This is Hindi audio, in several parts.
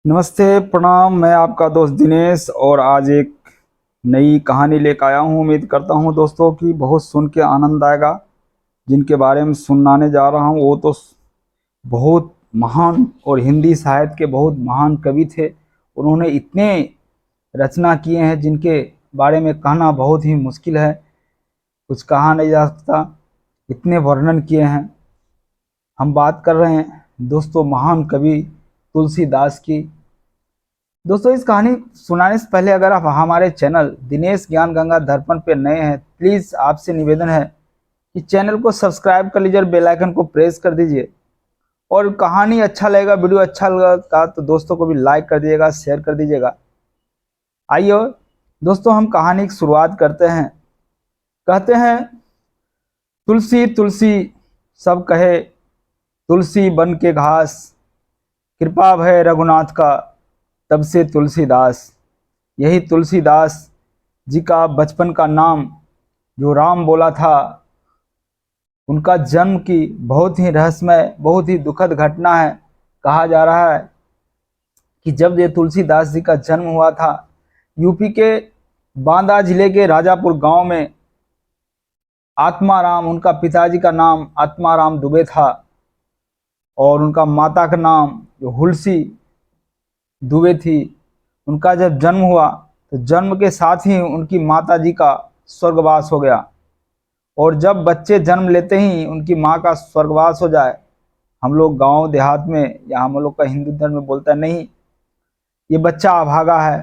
नमस्ते, प्रणाम। मैं आपका दोस्त दिनेश और आज एक नई कहानी लेकर आया हूँ। उम्मीद करता हूँ दोस्तों कि बहुत सुन के आनंद आएगा। जिनके बारे में सुनाने जा रहा हूँ वो तो बहुत महान और हिंदी साहित्य के बहुत महान कवि थे। उन्होंने इतने रचना किए हैं जिनके बारे में कहना बहुत ही मुश्किल है, कुछ कहा नहीं जा सकता, इतने वर्णन किए हैं। हम बात कर रहे हैं दोस्तों महान कवि तुलसीदास की। दोस्तों इस कहानी सुनाने से पहले अगर आप हमारे चैनल दिनेश ज्ञान गंगा दर्पण पे नए हैं, प्लीज़ आपसे निवेदन है कि चैनल को सब्सक्राइब कर लीजिए और बेल आइकन को प्रेस कर दीजिए। और कहानी अच्छा लगेगा, वीडियो अच्छा लगा तो दोस्तों को भी लाइक कर दीजिएगा, शेयर कर दीजिएगा। आइए दोस्तों हम कहानी की शुरुआत करते हैं। कहते हैं, तुलसी तुलसी सब कहे, तुलसी बन के घास, कृपा भय रघुनाथ का, तब से तुलसीदास। यही तुलसीदास जी का बचपन का नाम जो राम बोला था, उनका जन्म की बहुत ही रहस्यमय, बहुत ही दुखद घटना है। कहा जा रहा है कि जब ये तुलसीदास जी का जन्म हुआ था, यूपी के बांदा जिले के राजापुर गांव में आत्माराम, उनका पिताजी का नाम आत्माराम दुबे था और उनका माता का नाम जो हुलसी दुबे थी। उनका जब जन्म हुआ तो जन्म के साथ ही उनकी माता जी का स्वर्गवास हो गया। और जब बच्चे जन्म लेते ही उनकी माँ का स्वर्गवास हो जाए, हम लोग गांव देहात में या हम लोग का हिंदू धर्म में बोलता है, नहीं ये बच्चा अभागा है,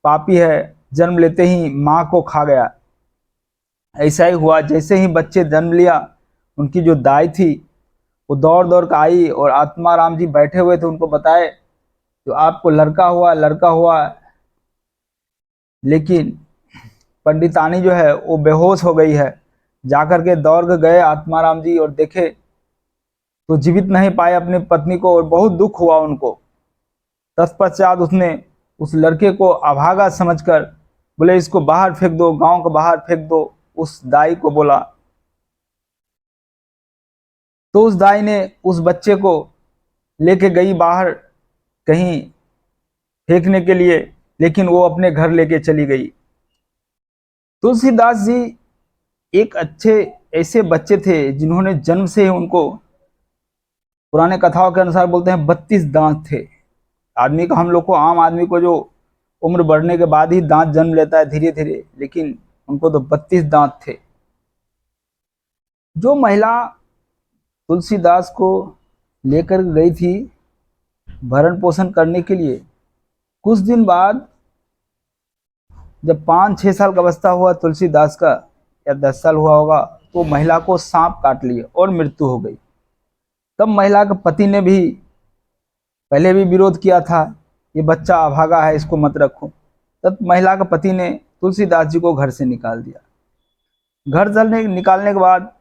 पापी है, जन्म लेते ही माँ को खा गया। ऐसा ही हुआ। जैसे ही बच्चे जन्म लिया, उनकी जो दाई थी वो दौड़ दौड़ कर आई और आत्माराम जी बैठे हुए थे, उनको बताए जो आपको लड़का हुआ, लड़का हुआ। लेकिन पंडितानी जो है वो बेहोश हो गई है। जाकर के दौड़ के गए आत्माराम जी और देखे तो जीवित नहीं पाए अपनी पत्नी को, और बहुत दुख हुआ उनको। तत्पश्चात उसने उस लड़के को अभागा समझकर बोले इसको बाहर फेंक दो, गांव के बाहर फेंक दो। उस दाई को बोला तो उस दाई ने उस बच्चे को लेके गई बाहर कहीं फेंकने के लिए, लेकिन वो अपने घर लेके चली गई। तुलसीदास जी एक अच्छे ऐसे बच्चे थे जिन्होंने जन्म से ही उनको, पुराने कथाओं के अनुसार बोलते हैं 32 दांत थे। आदमी का, हम लोग को, आम आदमी को जो उम्र बढ़ने के बाद ही दांत जन्म लेता है धीरे धीरे, लेकिन उनको तो 32 दांत थे। जो महिला तुलसीदास को लेकर गई थी भरण पोषण करने के लिए, कुछ दिन बाद जब 5-6 साल का अवस्था हुआ तुलसीदास का, या 10 साल हुआ होगा, तो महिला को सांप काट लिए और मृत्यु हो गई। तब महिला के पति ने भी पहले भी विरोध किया था, ये बच्चा अभागा है, इसको मत रखो। तब महिला के पति ने तुलसीदास जी को घर से निकाल दिया। घर चलने निकालने के बाद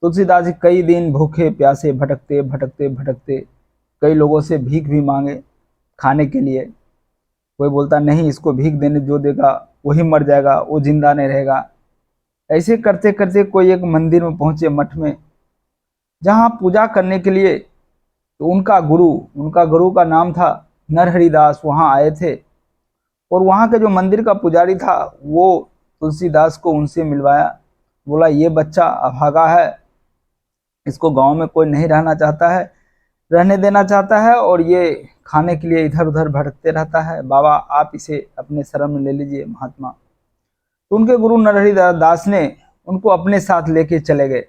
तुलसीदास जी कई दिन भूखे प्यासे भटकते भटकते भटकते कई लोगों से भीख भी मांगे खाने के लिए। कोई बोलता नहीं, इसको भीख देने जो देगा वही मर जाएगा, वो जिंदा नहीं रहेगा। ऐसे करते करते कोई एक मंदिर में पहुंचे, मठ में, जहाँ पूजा करने के लिए। तो उनका गुरु का नाम था नरहरिदास, वहाँ आए थे। और वहाँ के जो मंदिर का पुजारी था वो तुलसीदास को उनसे मिलवाया। बोला ये बच्चा अभागा है, इसको गांव में कोई नहीं रहने देना चाहता है, और ये खाने के लिए इधर उधर भटकते रहता है। बाबा आप इसे अपने शरण में ले लीजिए महात्मा। तो उनके गुरु नरहरि दास ने उनको अपने साथ लेके चले गए।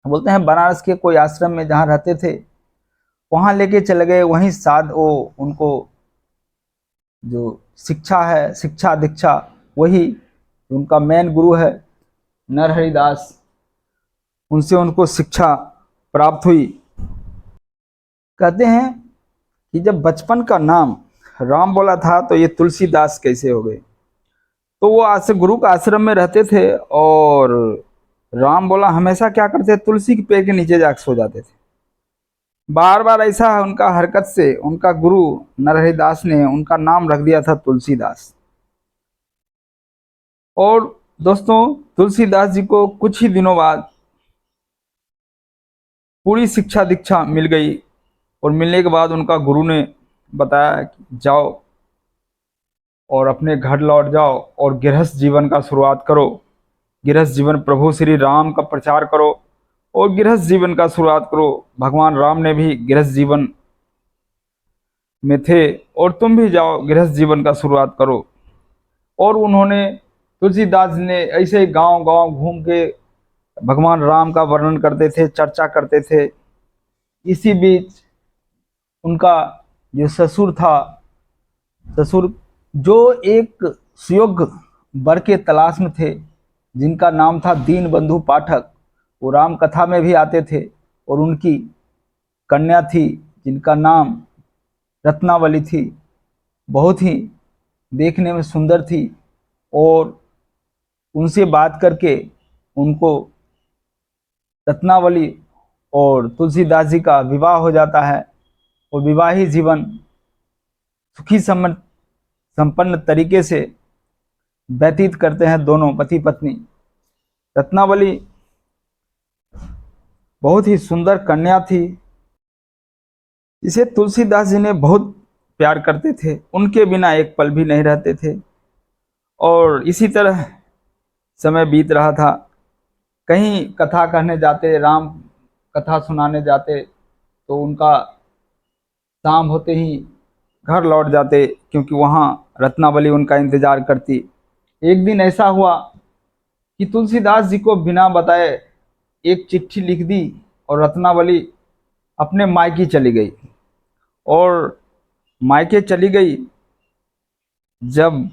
बोलते हैं बनारस के कोई आश्रम में जहाँ रहते थे वहाँ लेके चले गए। वहीं साथ वो उनको जो शिक्षा है, शिक्षा दीक्षा, वही उनका मेन गुरु है नरहरि दास, उनसे उनको शिक्षा प्राप्त हुई। कहते हैं कि जब बचपन का नाम राम बोला था तो ये तुलसीदास कैसे हो गए। तो वो आज से गुरु का आश्रम में रहते थे और राम बोला हमेशा क्या करते, तुलसी के पेड़ के नीचे जाकर सो जाते थे। बार बार ऐसा उनका हरकत से उनका गुरु नरहरि दास ने उनका नाम रख दिया था तुलसीदास। और दोस्तों तुलसीदास जी को कुछ ही दिनों बाद पूरी शिक्षा दीक्षा मिल गई, और मिलने के बाद उनका गुरु ने बताया कि जाओ और अपने घर लौट जाओ और गृहस्थ जीवन का शुरुआत करो। गृहस्थ जीवन, प्रभु श्री राम का प्रचार करो और गृहस्थ जीवन का शुरुआत करो। भगवान राम ने भी गृहस्थ जीवन में थे और तुम भी जाओ गृहस्थ जीवन का शुरुआत करो। और उन्होंने, तुलसीदास ने ऐसे गांव गांव घूम के भगवान राम का वर्णन करते थे, चर्चा करते थे। इसी बीच उनका जो ससुर था, ससुर जो एक सुयोग्य वर के तलाश में थे, जिनका नाम था दीन बंधु पाठक, वो राम कथा में भी आते थे। और उनकी कन्या थी जिनका नाम रत्नावली थी, बहुत ही देखने में सुंदर थी। और उनसे बात करके उनको रत्नावली और तुलसीदास जी का विवाह हो जाता है और विवाही जीवन सुखी संपन्न तरीके से व्यतीत करते हैं दोनों पति पत्नी। रत्नावली बहुत ही सुंदर कन्या थी जिसे तुलसीदास जी ने बहुत प्यार करते थे, उनके बिना एक पल भी नहीं रहते थे। और इसी तरह समय बीत रहा था। कहीं कथा कहने जाते, राम कथा सुनाने जाते, तो उनका शाम होते ही घर लौट जाते, क्योंकि वहाँ रत्नावली उनका इंतजार करती। एक दिन ऐसा हुआ कि तुलसीदास जी को बिना बताए एक चिट्ठी लिख दी और रत्नावली अपने मायके चली गई। और मायके चली गई, जब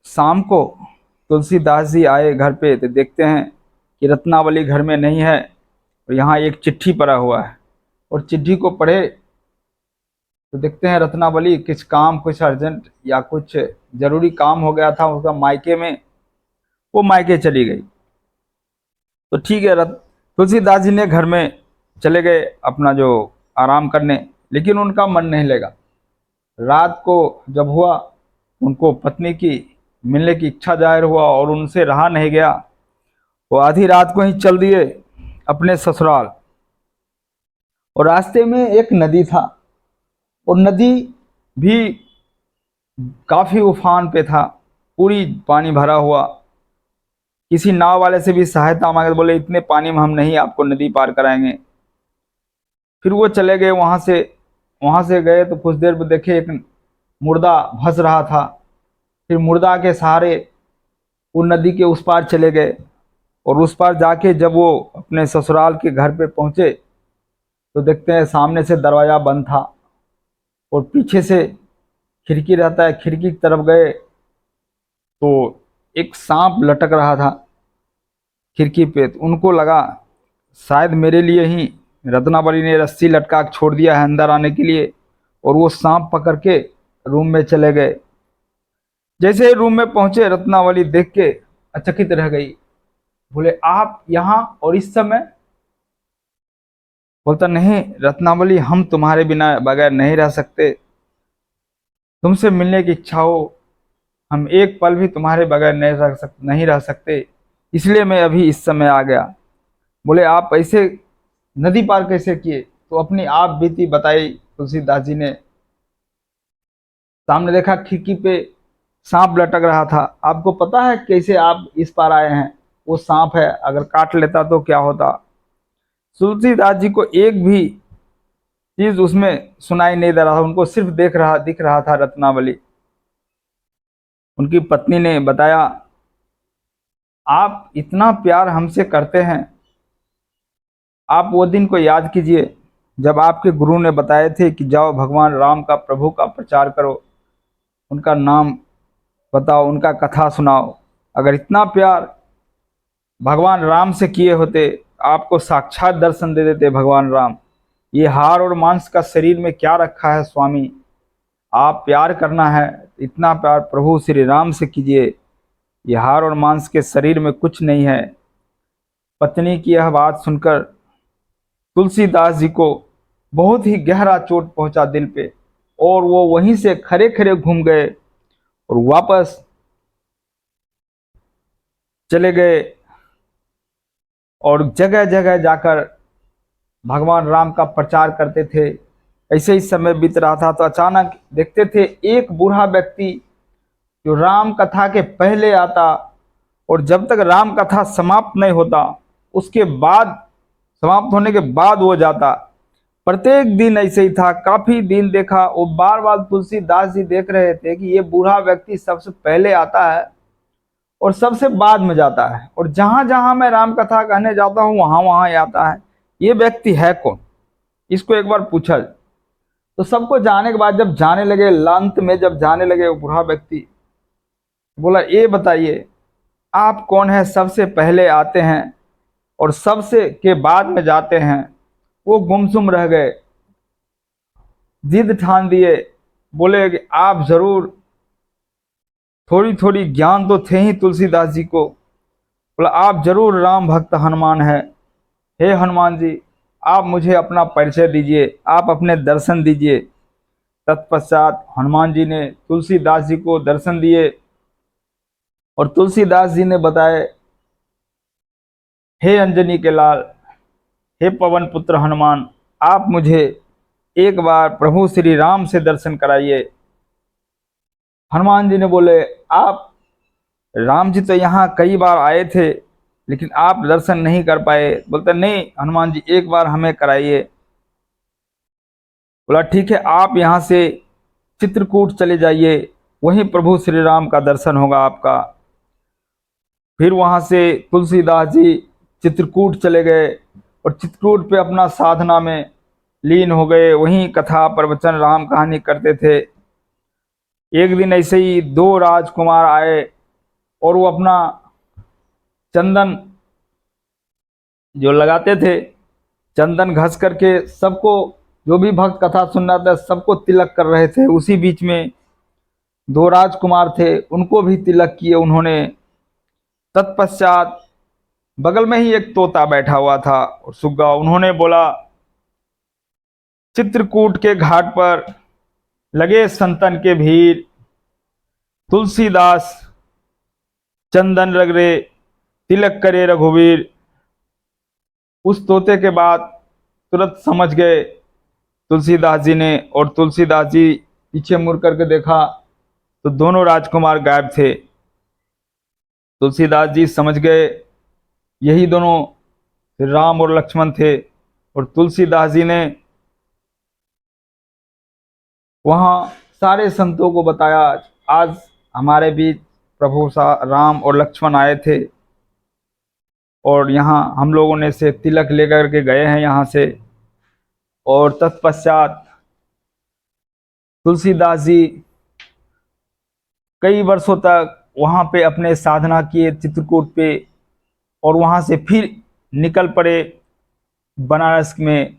शाम को तुलसीदास जी आए घर पे तो देखते हैं कि रत्नावली घर में नहीं है और यहाँ एक चिट्ठी पड़ा हुआ है। और चिट्ठी को पढ़े तो देखते हैं रत्नावली कुछ काम, कुछ अर्जेंट या कुछ जरूरी काम हो गया था उसका मायके में, वो मायके चली गई। तो ठीक है, तुलसीदास जी ने घर में चले गए अपना जो आराम करने, लेकिन उनका मन नहीं लगा। रात को जब हुआ, उनको पत्नी की मिलने की इच्छा जाहिर हुआ और उनसे रहा नहीं गया। वो आधी रात को ही चल दिए अपने ससुराल। और रास्ते में एक नदी था और नदी भी काफी उफान पे था, पूरी पानी भरा हुआ। किसी नाव वाले से भी सहायता मांगे तो बोले इतने पानी में हम नहीं आपको नदी पार कराएंगे। फिर वो चले गए वहां से गए तो कुछ देर में देखे एक मुर्दा भस रहा था। फिर मुर्दा के सहारे वो नदी के उस पार चले गए और उस पार जाके जब वो अपने ससुराल के घर पे पहुंचे तो देखते हैं सामने से दरवाजा बंद था और पीछे से खिड़की रहता है, खिड़की की तरफ गए तो एक सांप लटक रहा था खिड़की पे। तो उनको लगा शायद मेरे लिए ही रत्नावली ने रस्सी लटका के छोड़ दिया है अंदर आने के लिए, और वो सांप पकड़ के रूम में चले गए। जैसे ही रूम में पहुंचे रत्नावली देख के अचकित रह गई। बोले आप यहाँ और इस समय? बोलता नहीं रत्नावली, हम तुम्हारे बिना बगैर नहीं रह सकते, तुमसे मिलने की इच्छा हो, हम एक पल भी तुम्हारे बगैर नहीं रह सकते, इसलिए मैं अभी इस समय आ गया। बोले आप ऐसे नदी पार कैसे किए? तो अपनी आप बीती बताई तुलसीदास जी ने। सामने देखा खिड़की पे सांप लटक रहा था। आपको पता है कैसे आप इस पार आए हैं? वो सांप है, अगर काट लेता तो क्या होता। तुलसीदास जी को एक भी चीज उसमें सुनाई नहीं दे रहा था, उनको सिर्फ दिख रहा था रत्नावली। उनकी पत्नी ने बताया आप इतना प्यार हमसे करते हैं, आप वो दिन को याद कीजिए जब आपके गुरु ने बताए थे कि जाओ भगवान राम का, प्रभु का प्रचार करो, उनका नाम बताओ, उनका कथा सुनाओ। अगर इतना प्यार भगवान राम से किए होते, आपको साक्षात दर्शन दे देते भगवान राम। ये हाड़ और मांस का शरीर में क्या रखा है स्वामी? आप प्यार करना है, इतना प्यार प्रभु श्री राम से कीजिए, ये हाड़ और मांस के शरीर में कुछ नहीं है। पत्नी की यह बात सुनकर तुलसीदास जी को बहुत ही गहरा चोट पहुंचा दिल पे, और वो वहीं से खड़े खड़े घूम गए और वापस चले गए और जगह जगह जाकर भगवान राम का प्रचार करते थे। ऐसे ही समय बीत रहा था तो अचानक देखते थे एक बूढ़ा व्यक्ति जो राम कथा के पहले आता और जब तक राम कथा समाप्त नहीं होता उसके बाद, समाप्त होने के बाद वो जाता। प्रत्येक दिन ऐसे ही था, काफी दिन देखा। वो बार बार तुलसीदास जी देख रहे थे कि ये बूढ़ा व्यक्ति सबसे पहले आता है और सबसे बाद में जाता है, और जहां जहां मैं राम कथा कहने जाता हूँ वहां वहां आता है। ये व्यक्ति है कौन, इसको एक बार पूछा। तो सबको जाने के बाद जब जाने लगे, अंत में जब जाने लगे, वो बूढ़ा व्यक्ति बोला, ये बताइए आप कौन है, सबसे पहले आते हैं और सबसे के बाद में जाते हैं। वो गुमसुम रह गए, जिद ठान दिए, बोले कि आप जरूर, थोड़ी थोड़ी ज्ञान तो थे ही तुलसीदास जी को, बोला आप जरूर राम भक्त हनुमान है। हे हनुमान जी, आप मुझे अपना परिचय दीजिए, आप अपने दर्शन दीजिए। तत्पश्चात हनुमान जी ने तुलसीदास जी को दर्शन दिए और तुलसीदास जी ने बताए, हे अंजनी के लाल, हे पवन पुत्र हनुमान, आप मुझे एक बार प्रभु श्री राम से दर्शन कराइए। हनुमान जी ने बोले, आप, राम जी तो यहाँ कई बार आए थे लेकिन आप दर्शन नहीं कर पाए। बोलते नहीं हनुमान जी, एक बार हमें कराइए। बोला ठीक है, आप यहाँ से चित्रकूट चले जाइए, वहीं प्रभु श्री राम का दर्शन होगा आपका। फिर वहां से तुलसीदास जी चित्रकूट चले गए और चित्रकूट पे अपना साधना में लीन हो गए, वहीं कथा प्रवचन राम कहानी करते थे। एक दिन ऐसे ही दो राजकुमार आए और वो अपना चंदन जो लगाते थे, चंदन घस करके सबको, जो भी भक्त कथा सुन रहा था सबको तिलक कर रहे थे। उसी बीच में दो राजकुमार थे, उनको भी तिलक किए उन्होंने। तत्पश्चात बगल में ही एक तोता बैठा हुआ था और सुग्गा, उन्होंने बोला, चित्रकूट के घाट पर लगे संतन के भीड़, तुलसीदास चंदन रगड़े, तिलक करे रघुवीर। उस तोते के बाद तुरंत समझ गए तुलसीदास जी ने, और तुलसीदास जी पीछे मुड़ करके देखा तो दोनों राजकुमार गायब थे। तुलसीदास जी समझ गए यही दोनों राम और लक्ष्मण थे, और तुलसीदास जी ने वहां सारे संतों को बताया, आज हमारे बीच प्रभु राम और लक्ष्मण आए थे और यहाँ हम लोगों ने से तिलक लेकर के गए हैं यहाँ से। और तत्पश्चात तुलसीदास जी कई वर्षों तक वहाँ पे अपने साधना किए चित्रकूट पे, और वहाँ से फिर निकल पड़े बनारस में।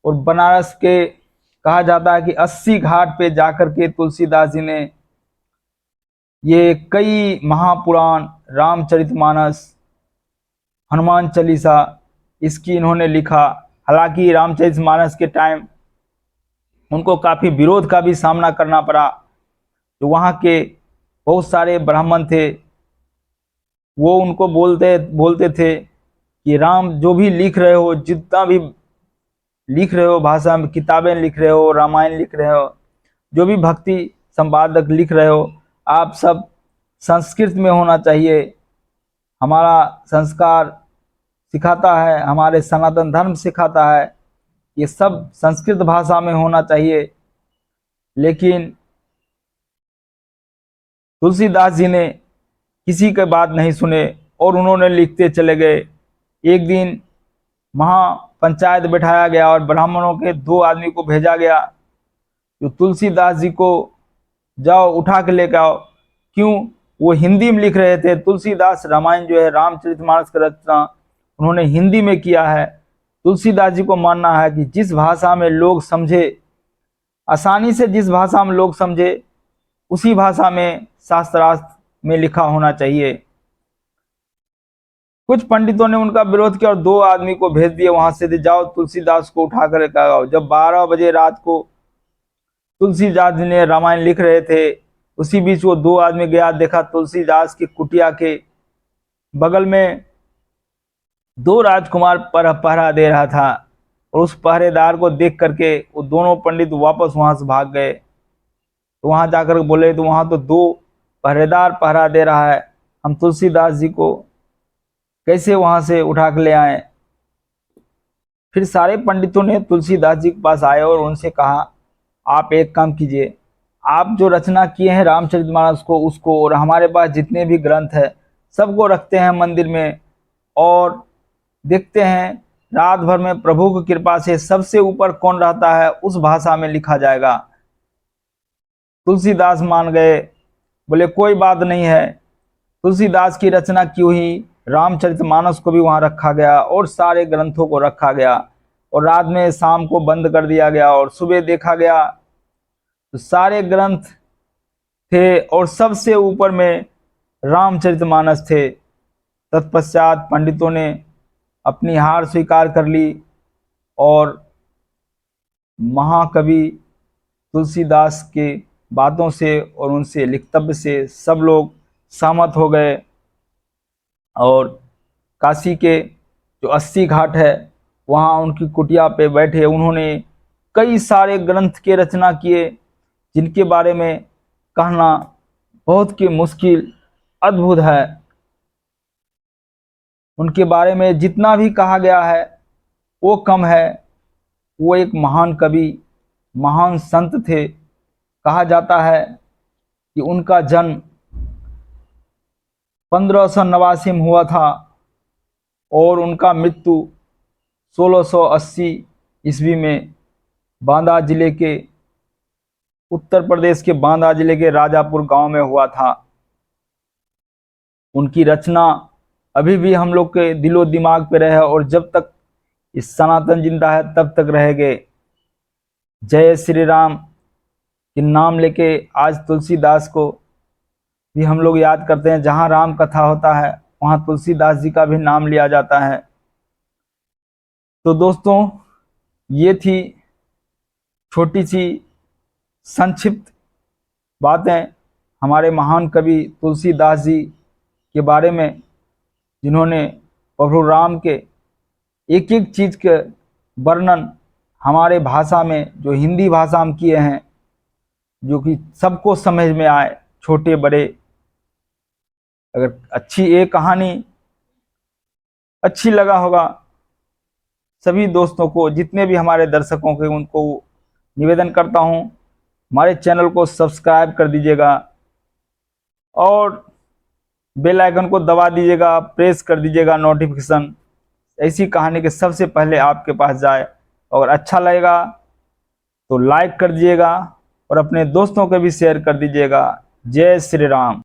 और बनारस के कहा जाता है कि 80 घाट पे जाकर के तुलसीदास जी ने ये कई महापुराण, रामचरितमानस, हनुमान चालीसा, इसकी इन्होंने लिखा। हालांकि रामचरितमानस के टाइम उनको काफ़ी विरोध का भी सामना करना पड़ा। जो वहाँ के बहुत सारे ब्राह्मण थे वो उनको बोलते थे कि राम जो भी लिख रहे हो, जितना भी लिख रहे हो भाषा में, किताबें लिख रहे हो, रामायण लिख रहे हो, जो भी भक्ति संपादक लिख रहे हो, आप सब संस्कृत में होना चाहिए। हमारा संस्कार सिखाता है, हमारे सनातन धर्म सिखाता है, ये सब संस्कृत भाषा में होना चाहिए। लेकिन तुलसीदास जी ने किसी के बात नहीं सुने और उन्होंने लिखते चले गए। एक दिन महापंचायत बैठाया गया और ब्राह्मणों के 2 आदमी को भेजा गया, जो तुलसीदास जी को जाओ उठा के लेकर आओ। क्यों? वो हिंदी में लिख रहे थे। तुलसीदास रामायण जो है, रामचरितमानस का रचना उन्होंने हिंदी में किया है। तुलसीदास जी को मानना है कि जिस भाषा में लोग समझे, आसानी से जिस भाषा में लोग समझे, उसी भाषा में शास्त्रार्थ में लिखा होना चाहिए। कुछ पंडितों ने उनका विरोध किया और 2 आदमी को भेज दिए वहां से, जाओ तुलसीदास को उठा कर आओ। जब 12 बजे रात को तुलसीदास जी ने रामायण लिख रहे थे, उसी बीच वो 2 आदमी गया, देखा तुलसीदास की कुटिया के बगल में 2 राजकुमार पहरा दे रहा था। और उस पहरेदार को देख करके वो दोनों पंडित वापस वहां से भाग गए। तो वहां जाकर बोले तो वहां तो दो पहरेदार पहरा दे रहा है, हम तुलसीदास जी को कैसे वहां से उठा के ले आए। फिर सारे पंडितों ने तुलसीदास जी के पास आए और उनसे कहा, आप एक काम कीजिए, आप जो रचना किए हैं रामचरितमानस को, उसको और हमारे पास जितने भी ग्रंथ है सबको रखते हैं मंदिर में, और देखते हैं रात भर में प्रभु की कृपा से सबसे ऊपर कौन रहता है उस भाषा में लिखा जाएगा। तुलसीदास मान गए, बोले कोई बात नहीं है। तुलसीदास की रचना की हुई रामचरितमानस को भी वहां रखा गया और सारे ग्रंथों को रखा गया, और रात में शाम को बंद कर दिया गया और सुबह देखा गया तो सारे ग्रंथ थे और सबसे ऊपर में रामचरितमानस थे। तत्पश्चात पंडितों ने अपनी हार स्वीकार कर ली और महाकवि तुलसीदास के बातों से और उनसे लिखतव्य से सब लोग सहमत हो गए, और काशी के जो 80 घाट है वहाँ उनकी कुटिया पे बैठे उन्होंने कई सारे ग्रंथ के रचना किए, जिनके बारे में कहना बहुत की मुश्किल, अद्भुत है। उनके बारे में जितना भी कहा गया है वो कम है। वो एक महान कवि, महान संत थे। कहा जाता है कि उनका जन्म 1589 में हुआ था और उनका मृत्यु 1680 ईस्वी में बांदा जिले के, उत्तर प्रदेश के बांदा जिले के राजापुर गांव में हुआ था। उनकी रचना अभी भी हम लोग के दिलो दिमाग पे रहे और जब तक इस सनातन जिंदा है तब तक रहेंगे। जय श्री राम के नाम लेके आज तुलसीदास को भी हम लोग याद करते हैं। जहाँ राम कथा होता है वहाँ तुलसीदास जी का भी नाम लिया जाता है। तो दोस्तों, ये थी छोटी सी संक्षिप्त बातें हमारे महान कवि तुलसीदास जी के बारे में, जिन्होंने प्रभु राम के एक एक चीज के वर्णन हमारे भाषा में, जो हिंदी भाषा हम किए हैं, जो कि सबको समझ में आए, छोटे बड़े। अगर अच्छी ये कहानी अच्छी लगा होगा सभी दोस्तों को, जितने भी हमारे दर्शकों के, उनको निवेदन करता हूँ हमारे चैनल को सब्सक्राइब कर दीजिएगा और बेल आइकन को दबा दीजिएगा, प्रेस कर दीजिएगा नोटिफिकेशन, ऐसी कहानी के सबसे पहले आपके पास जाए। और अच्छा लगेगा तो लाइक कर दीजिएगा और अपने दोस्तों को भी शेयर कर दीजिएगा। जय श्री राम।